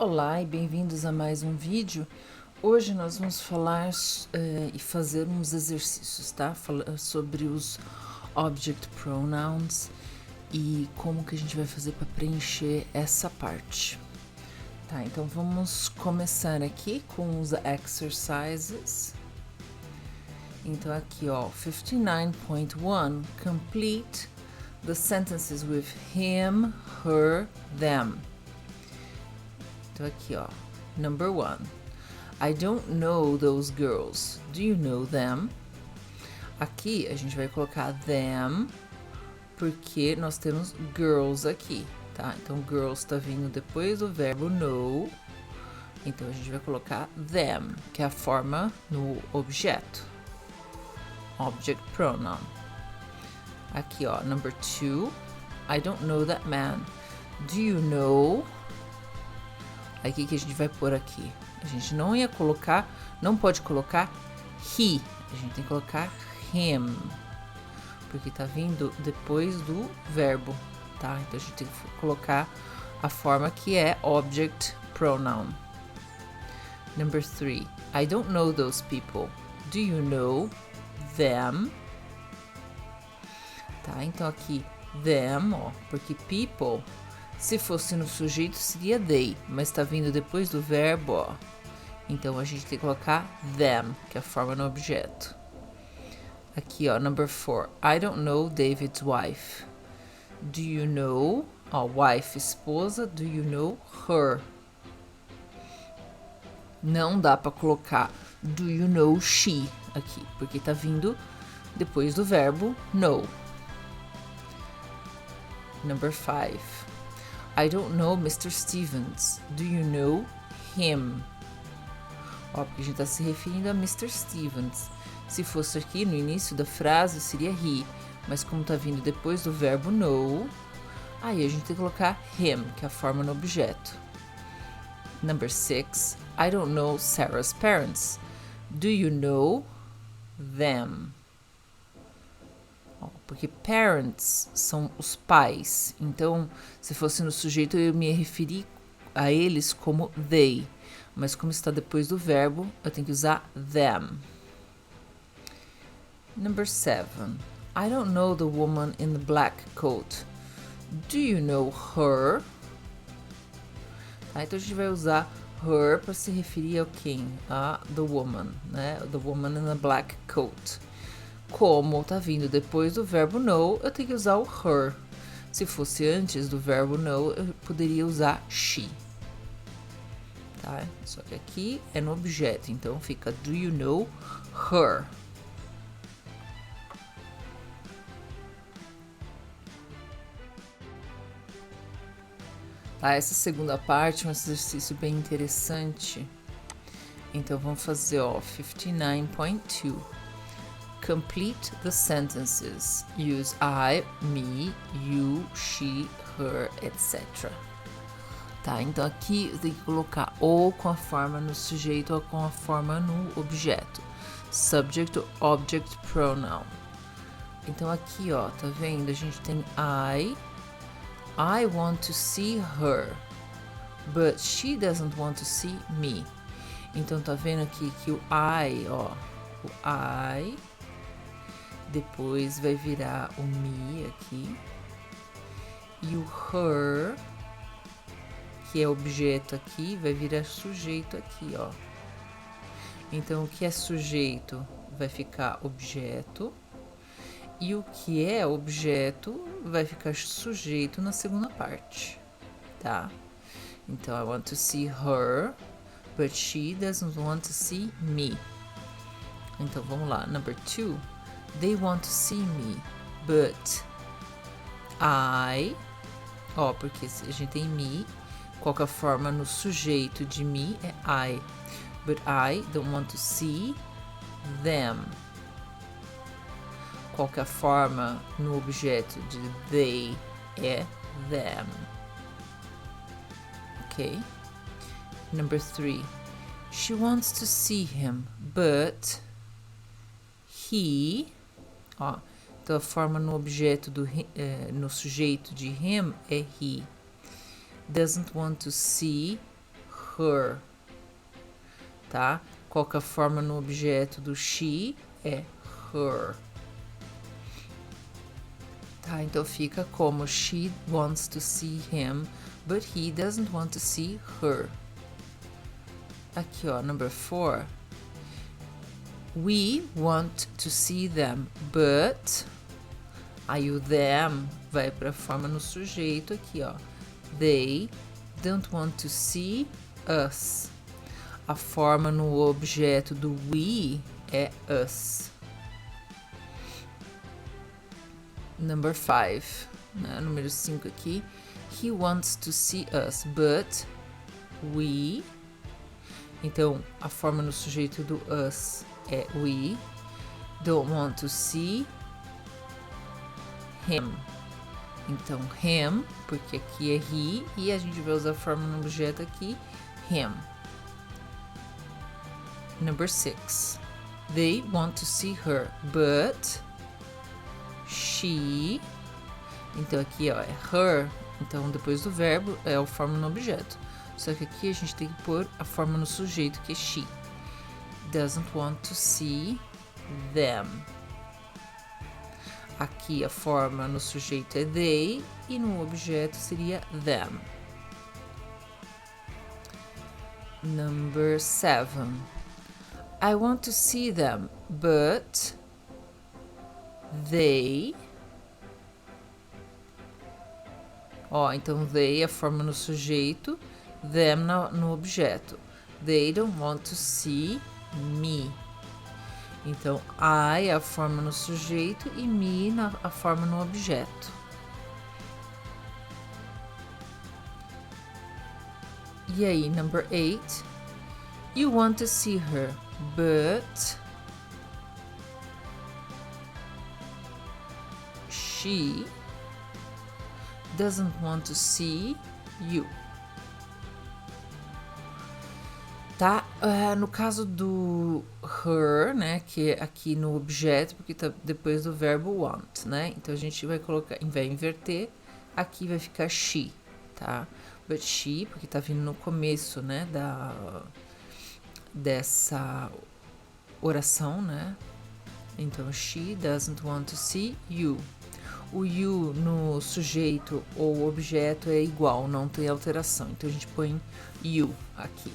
Olá e bem-vindos a mais um vídeo. Hoje nós vamos falar e fazer uns exercícios, tá? Falar sobre os object pronouns e como que a gente vai fazer para preencher essa parte. Tá, então vamos começar aqui com os exercises. Então aqui, ó, 59.1, complete the sentences with him, her, them. Então aqui, ó, number 1. I don't know those girls. Do you know them? Aqui a gente vai colocar them, porque nós temos girls aqui, tá? Então girls tá vindo depois do verbo know. Então a gente vai colocar them, que é a forma no objeto. Object pronoun. Aqui, ó, number 2. I don't know that man. Do you know? Aí o que a gente vai pôr aqui? A gente não ia colocar, não pode colocar he. A gente tem que colocar him, porque tá vindo depois do verbo, tá? Então a gente tem que colocar a forma que é object pronoun. Number 3. I don't know those people. Do you know them? Tá? Então aqui them, ó, porque people, se fosse no sujeito seria they, mas tá vindo depois do verbo, ó. Então a gente tem que colocar them, que é a forma no objeto. Aqui, ó, number 4. I don't know David's wife. Do you know? Ó, wife, esposa. Do you know her? Não dá pra colocar do you know she aqui, porque tá vindo depois do verbo know. Number 5. I don't know Mr. Stevens. Do you know him? Ó, porque a gente tá se referindo a Mr. Stevens. Se fosse aqui no início da frase, seria he. Mas como tá vindo depois do verbo know, aí a gente tem que colocar him, que é a forma no objeto. Number 6. I don't know Sarah's parents. Do you know them? Ó, porque parents são os pais. Então, se fosse no sujeito, eu me referi a eles como they. Mas como está depois do verbo, eu tenho que usar them. Number 7. I don't know the woman in the black coat. Do you know her? Tá, então a gente vai usar her para se referir a quem? A the woman, né? The woman in the black coat. Como tá vindo depois do verbo know, eu tenho que usar o her. Se fosse antes do verbo know, eu poderia usar she. Tá? Só que aqui é no objeto, então fica do you know her? Tá? Essa segunda parte é um exercício bem interessante. Então vamos fazer, ó, 59.2. Complete the sentences. Use I, me, you, she, her, etc. Tá, então aqui eu tenho que colocar ou com a forma no sujeito ou com a forma no objeto. Subject, object, pronoun. Então aqui, ó, tá vendo? A gente tem I want to see her, but she doesn't want to see me. Então tá vendo aqui que o I, ó, o I, depois vai virar o me aqui, e o her, que é objeto aqui, vai virar sujeito aqui, ó. Então, o que é sujeito vai ficar objeto, e o que é objeto vai ficar sujeito na segunda parte, tá? Então, I want to see her, but she doesn't want to see me. Então, vamos lá. Number 2. They want to see me, but I... Ó, porque a gente tem me... Qual que é a forma no sujeito de me é I. But I don't want to see them. Qual que é a forma no objeto de they é them. Ok? Number 3. She wants to see him, but he... Ó, então a forma no objeto no sujeito de him é he. Doesn't want to see her, tá? Qual que é a forma no objeto do she? É her. Tá, então fica como she wants to see him, but he doesn't want to see her. Aqui, ó, number 4. We want to see them, but... Aí o them vai para a forma no sujeito aqui, ó. They don't want to see us. A forma no objeto do we é us. Number 5, né? Número 5 aqui. He wants to see us, but we... Então, a forma no sujeito do us é we. Don't want to see him. Então, him, porque aqui é he, e a gente vai usar a forma no objeto aqui, him. Number 6. They want to see her, but she... Então, aqui, ó, é her. Então, depois do verbo, é a forma no objeto. Só que aqui a gente tem que pôr a forma no sujeito, que é she. Doesn't want to see them. Aqui a forma no sujeito é they e no objeto seria them. Number 7. I want to see them, but they... Ó, então they é a forma no sujeito, them no objeto. They don't want to see me. Então, I é a forma no sujeito e me a forma no objeto. E aí, number 8. You want to see her, but she doesn't want to see you. Tá? No caso do her, né, que é aqui no objeto, porque tá depois do verbo want, né? Então a gente vai colocar, vai inverter, aqui vai ficar she, tá? But she, porque tá vindo no começo, né, dessa oração, né? Então she doesn't want to see you. O you no sujeito ou objeto é igual, não tem alteração. Então a gente põe you aqui.